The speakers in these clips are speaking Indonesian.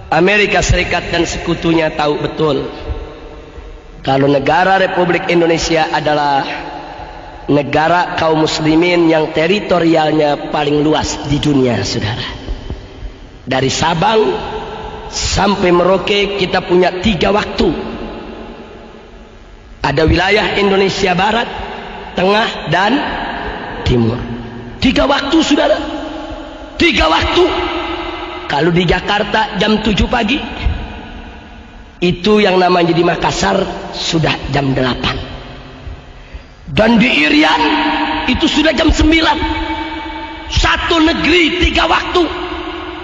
Amerika Serikat dan sekutunya tahu betul kalau negara Republik Indonesia adalah negara kaum muslimin yang teritorialnya paling luas di dunia, saudara. Dari Sabang sampai Merauke kita punya 3 waktu. Ada wilayah Indonesia Barat, Tengah, dan Timur. 3 waktu, saudara. 3 waktu. Kalau di Jakarta jam 7 pagi, itu yang namanya di Makassar sudah jam 8. Dan di Irian itu sudah jam 9. Satu negeri 3 waktu.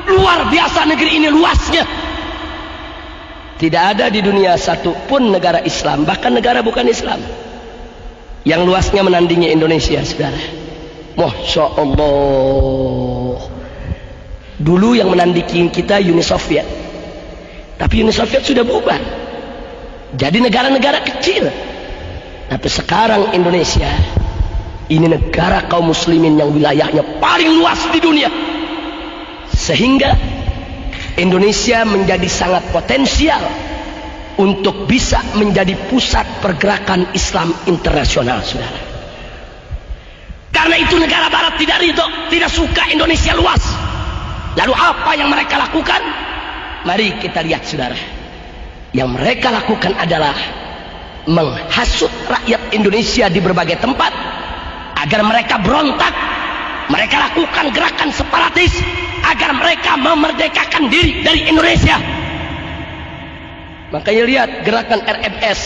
Luar biasa negeri ini luasnya. Tidak ada di dunia satu pun negara Islam, bahkan negara bukan Islam, yang luasnya menandingi Indonesia, saudara. Masya Allah. Dulu yang menandingi kita Uni Soviet, tapi Uni Soviet sudah bubar jadi negara-negara kecil. Tapi sekarang Indonesia ini negara kaum muslimin yang wilayahnya paling luas di dunia, sehingga Indonesia menjadi sangat potensial untuk bisa menjadi pusat pergerakan Islam internasional, saudara. Karena itu negara barat tidak ridho, tidak suka Indonesia luas. Lalu apa yang mereka lakukan? Mari kita lihat, saudara. Yang mereka lakukan adalah menghasut rakyat Indonesia di berbagai tempat agar mereka berontak. Mereka lakukan gerakan separatis agar mereka memerdekakan diri dari Indonesia. Makanya lihat gerakan RMS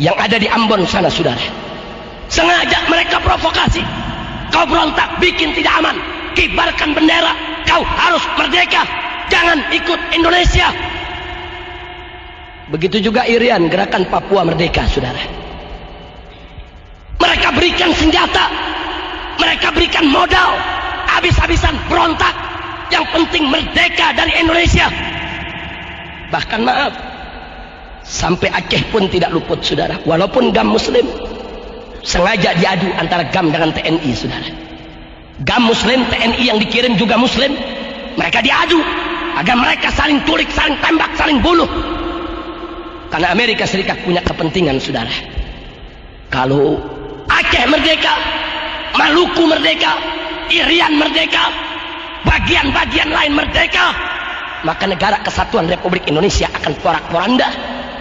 yang ada di Ambon sana, saudara. Sengaja mereka provokasi. Kau berontak, bikin tidak aman, kibarkan bendera, kau harus merdeka, jangan ikut Indonesia. Begitu juga Irian, gerakan Papua Merdeka, saudara. Mereka berikan senjata, mereka berikan modal, habis-habisan berontak. Yang penting merdeka dari Indonesia. Bahkan maaf, sampai Aceh pun tidak luput, saudara. Walaupun GAM Muslim, sengaja diadu antara GAM dengan TNI, saudara. GAM Muslim, TNI yang dikirim juga Muslim. Mereka diadu agar mereka saling tulik, saling tembak, saling bunuh. Karena Amerika Serikat punya kepentingan, saudara. Kalau Aceh merdeka, Maluku merdeka, Irian merdeka, bagian-bagian lain merdeka, maka negara kesatuan Republik Indonesia akan porak-poranda,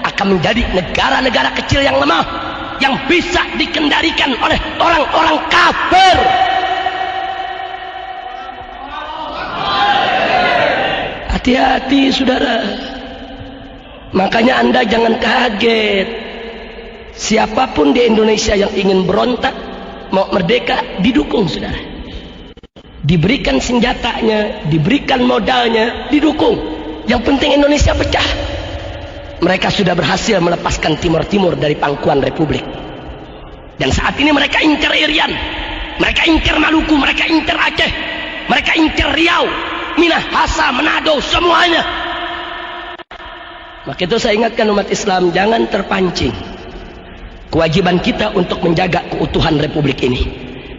akan menjadi negara-negara kecil yang lemah, yang bisa dikendalikan oleh orang-orang kafir. Hati-hati, saudara. Makanya Anda jangan kaget. Siapapun di Indonesia yang ingin berontak, mau merdeka, didukung, saudara. Diberikan senjatanya, diberikan modalnya, didukung. Yang penting Indonesia pecah. Mereka sudah berhasil melepaskan Timur-Timur dari pangkuan Republik. Dan saat ini mereka incar Irian, mereka incar Maluku, mereka incar Aceh, mereka incar Riau, Minahasa, Manado, semuanya. Maka itu saya ingatkan umat Islam, jangan terpancing. Kewajiban kita untuk menjaga keutuhan Republik ini.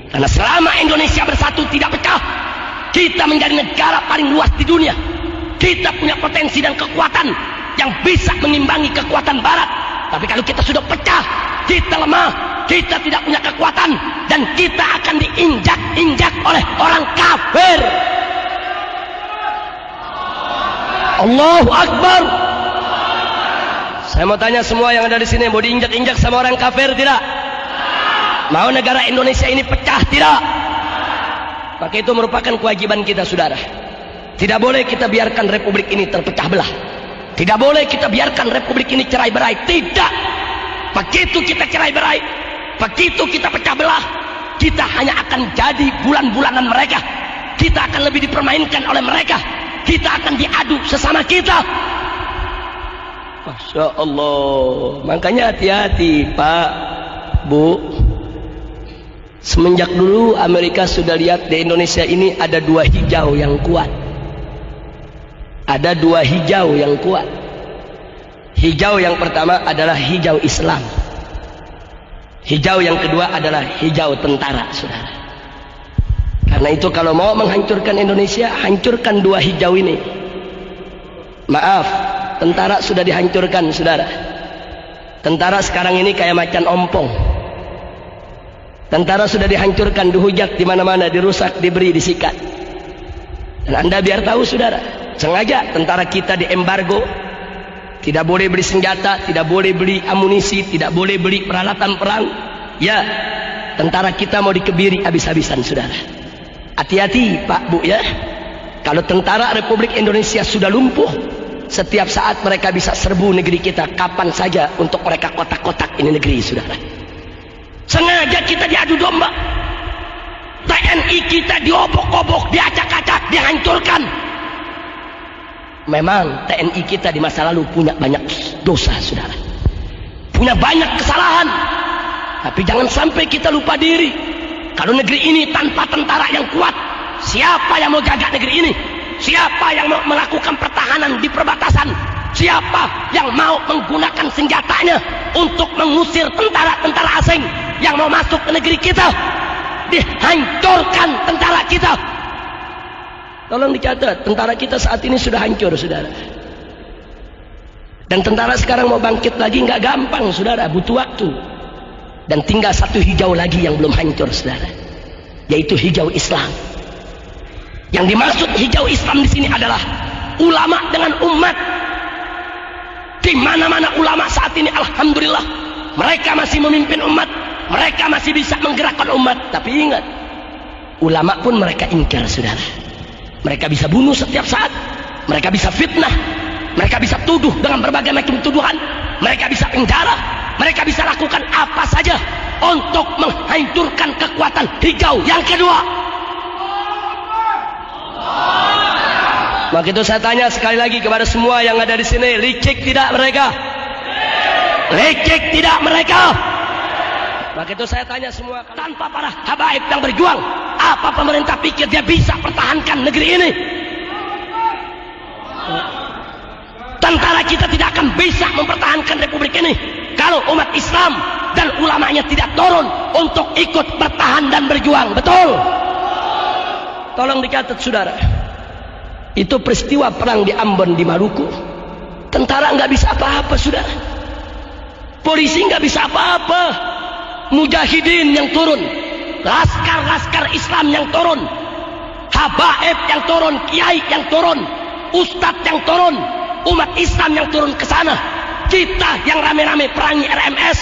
Karena selama Indonesia bersatu, tidak pecah, kita menjadi negara paling luas di dunia. Kita punya potensi dan kekuatan yang bisa mengimbangi kekuatan Barat. Tapi kalau kita sudah pecah, kita lemah, kita tidak punya kekuatan, dan kita akan diinjak-injak oleh orang kafir. Allahu Akbar. Saya mau tanya semua yang ada di sini, mau diinjak-injak sama orang kafir tidak? Mau negara Indonesia ini pecah tidak? Maka itu merupakan kewajiban kita, saudara. Tidak boleh kita biarkan Republik ini terpecah belah. Tidak boleh kita biarkan Republik ini cerai-berai. Tidak. Begitu kita cerai-berai, begitu kita pecah belah, kita hanya akan jadi bulan-bulanan mereka. Kita akan lebih dipermainkan oleh mereka. Kita akan diadu sesama kita. Masya Allah. Makanya hati-hati, Pak, Bu. Semenjak dulu Amerika sudah lihat di Indonesia ini ada 2 hijau yang kuat. Ada 2 hijau yang kuat. Hijau yang pertama adalah hijau Islam. Hijau yang kedua adalah hijau tentara, saudara. Karena itu kalau mau menghancurkan Indonesia, hancurkan 2 hijau ini. Maaf, tentara sudah dihancurkan, saudara. Tentara sekarang ini kayak macan ompong. Tentara sudah dihancurkan, dihujat di mana-mana, dirusak, diberi, disikat. Dan Anda biar tahu, saudara, sengaja tentara kita diembargo, tidak boleh beli senjata, tidak boleh beli amunisi, tidak boleh beli peralatan perang. Ya, tentara kita mau dikebiri habis-habisan, saudara. Hati-hati, Pak, Bu, ya. Kalau tentara Republik Indonesia sudah lumpuh, setiap saat mereka bisa serbu negeri kita kapan saja untuk mereka kotak-kotak ini negeri, saudara. Sengaja kita diadu domba. TNI kita diobok-obok, diacak-acak, dihancurkan. Memang TNI kita di masa lalu punya banyak dosa, saudara. Punya banyak kesalahan. Tapi jangan sampai kita lupa diri. Kalau negeri ini tanpa tentara yang kuat, siapa yang mau jaga negeri ini? Siapa yang mau melakukan pertahanan di perbatasan? Siapa yang mau menggunakan senjatanya untuk mengusir tentara-tentara asing yang mau masuk ke negeri kita? Dihancurkan tentara kita. Tolong dicatat, tentara kita saat ini sudah hancur, saudara. Dan tentara sekarang mau bangkit lagi nggak gampang, saudara, butuh waktu. Dan tinggal satu hijau lagi yang belum hancur, saudara, yaitu hijau Islam. Yang dimaksud hijau Islam di sini adalah ulama dengan umat. Di mana-mana ulama saat ini, alhamdulillah, mereka masih memimpin umat, mereka masih bisa menggerakkan umat. Tapi ingat, ulama pun mereka ingkar, saudara. Mereka bisa bunuh setiap saat, mereka bisa fitnah, mereka bisa tuduh dengan berbagai macam tuduhan, mereka bisa penjara, mereka bisa lakukan apa saja untuk menghancurkan kekuatan hijau yang kedua. Maka itu saya tanya sekali lagi kepada semua yang ada di sini, licik tidak mereka? Licik tidak mereka? Maka itu saya tanya semua, tanpa para habaib yang berjuang, apa pemerintah pikir dia bisa pertahankan negeri ini? Tentara kita tidak akan bisa mempertahankan republik ini kalau umat Islam dan ulamanya tidak turun untuk ikut bertahan dan berjuang. Betul? Tolong dicatat, saudara. Itu peristiwa perang di Ambon, di Maluku. Tentara nggak bisa apa-apa, saudara. Polisi nggak bisa apa-apa. Mujahidin yang turun, laskar-laskar Islam yang turun, habaib yang turun, kiai yang turun, ustadz yang turun, umat Islam yang turun ke sana. Kita yang rame-rame perangi RMS,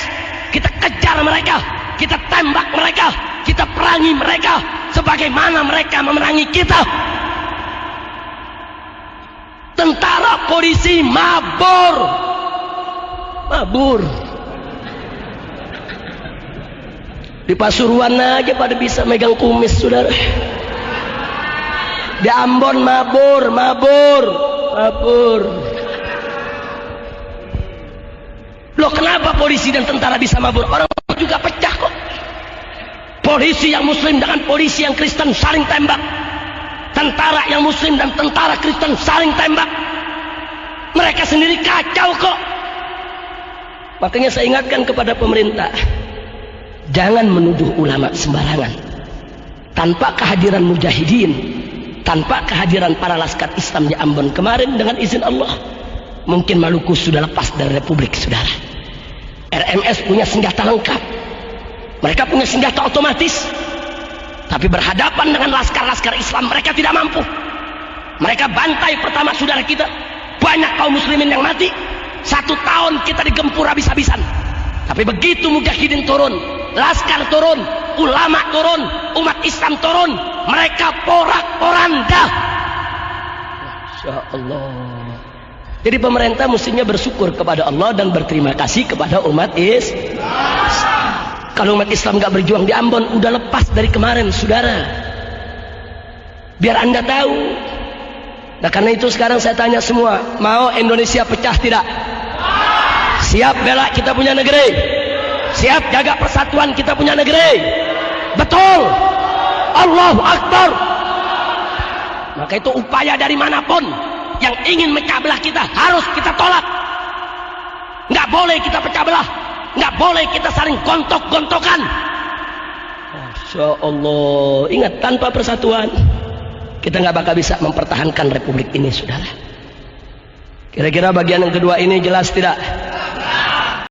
kita kejar mereka, kita tembak mereka, kita perangi mereka sebagaimana mereka memerangi kita. Tentara polisi mabur. Di Pasuruan aja pada bisa megang kumis, saudara. Di Ambon mabur. Loh, kenapa polisi dan tentara bisa mabur? Orang juga pecah kok. Polisi yang muslim dengan polisi yang Kristen saling tembak. Tentara yang muslim dan tentara Kristen saling tembak. Mereka sendiri kacau kok. Makanya saya ingatkan kepada pemerintah, jangan menuduh ulama sembarangan. Tanpa kehadiran mujahidin, tanpa kehadiran para laskar Islam di Ambon kemarin, dengan izin Allah, mungkin Maluku sudah lepas dari republik, saudara. RMS punya senjata lengkap, mereka punya senjata otomatis, tapi berhadapan dengan laskar-laskar Islam mereka tidak mampu. Mereka bantai pertama saudara kita, banyak kaum muslimin yang mati. 1 tahun kita digempur habis-habisan. Tapi begitu mujahidin turun, laskar turun, ulama turun, umat Islam turun, mereka porak-poranda. Masya Allah. Jadi pemerintah mestinya bersyukur kepada Allah dan berterima kasih kepada umat Islam. Kalau umat Islam nggak berjuang di Ambon, udah lepas dari kemarin, saudara. Biar Anda tahu. Nah, karena itu sekarang saya tanya semua, mau Indonesia pecah tidak? Siap bela kita punya negeri? Siap jaga persatuan kita punya negeri? Betul? Allahu Akbar. Maka itu upaya dari manapun yang ingin mecah belah kita harus kita tolak. Nggak boleh kita pecah belah, nggak boleh kita saling gontok-gontokan. Masya Allah. Ingat, tanpa persatuan kita nggak bakal bisa mempertahankan republik ini, saudara. Kira-kira bagian yang kedua ini jelas tidak?